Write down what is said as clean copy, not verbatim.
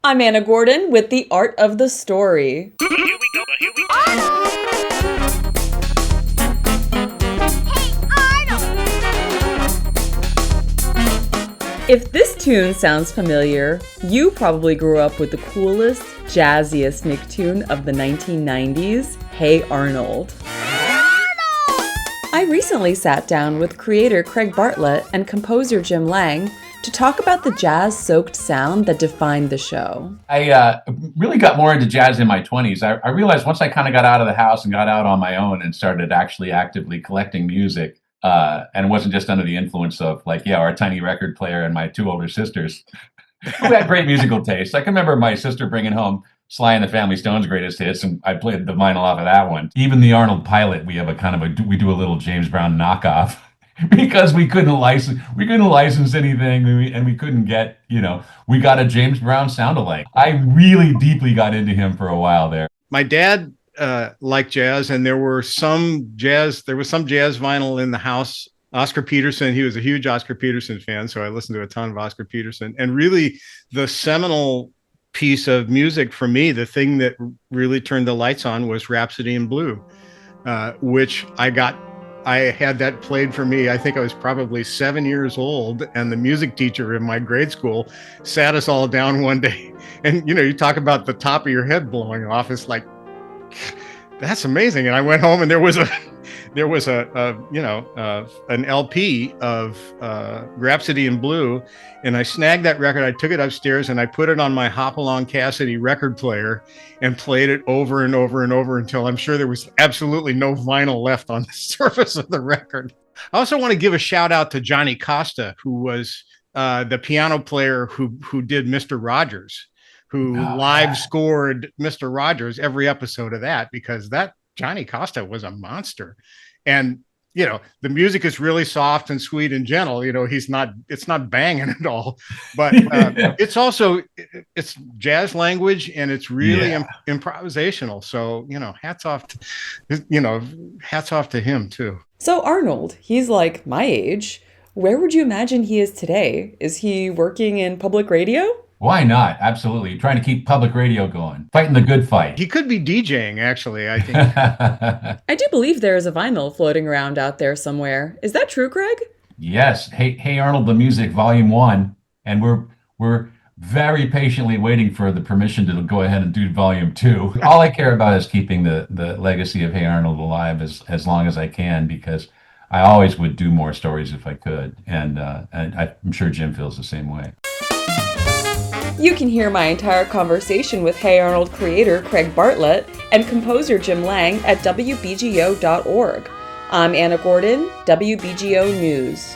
I'm Anna Gordon with The Art of the Story. Here we go. Arnold! Hey, Arnold! If this tune sounds familiar, you probably grew up with the coolest, jazziest Nicktoon of the 1990s, Hey Arnold. I recently sat down with creator Craig Bartlett and composer Jim Lang to talk about the jazz-soaked sound that defined the show. I really got more into jazz in my 20s. I realized once I kind of got out of the house and got out on my own and started actually actively collecting music, and wasn't just under the influence of our tiny record player and my two older sisters who had great musical taste. I can remember my sister bringing home Sly and the Family Stone's greatest hits, and I played the vinyl off of that one. Even the Arnold Pilot, we have we do a little James Brown knockoff because we couldn't license anything, and we couldn't get, we got a James Brown sound-alike. I really deeply got into him for a while there. My dad liked jazz, and there was some jazz vinyl in the house. Oscar Peterson, he was a huge Oscar Peterson fan, so I listened to a ton of Oscar Peterson. And really, the seminal piece of music for me, the thing that really turned the lights on, was Rhapsody in Blue, which I had that played for me. I think I was probably 7 years old, and the music teacher in my grade school sat us all down one day. And, you talk about the top of your head blowing off. It's like, that's amazing. And I went home, and there was an LP of Rhapsody in Blue, and I snagged that record. I took it upstairs and I put it on my Hopalong Cassidy record player and played it over and over and over until I'm sure there was absolutely no vinyl left on the surface of the record. I also want to give a shout out to Johnny Costa, who was the piano player who did Mr. Rogers, who live scored Mr. Rogers every episode of that, because that Johnny Costa was a monster. And, the music is really soft and sweet and gentle. It's not banging at all, but it's jazz language, and it's really improvisational. So, hats off to him too. So Arnold, he's like my age. Where would you imagine he is today? Is he working in public radio? Why not? Absolutely. Trying to keep public radio going. Fighting the good fight. He could be DJing, actually, I think. I do believe there is a vinyl floating around out there somewhere. Is that true, Craig? Yes. Hey Arnold, the Music, Volume 1. And we're very patiently waiting for the permission to go ahead and do Volume 2. All I care about is keeping the legacy of Hey Arnold alive as long as I can, because I always would do more stories if I could. And I'm sure Jim feels the same way. You can hear my entire conversation with Hey Arnold creator Craig Bartlett and composer Jim Lang at WBGO.org. I'm Anna Gordon, WBGO News.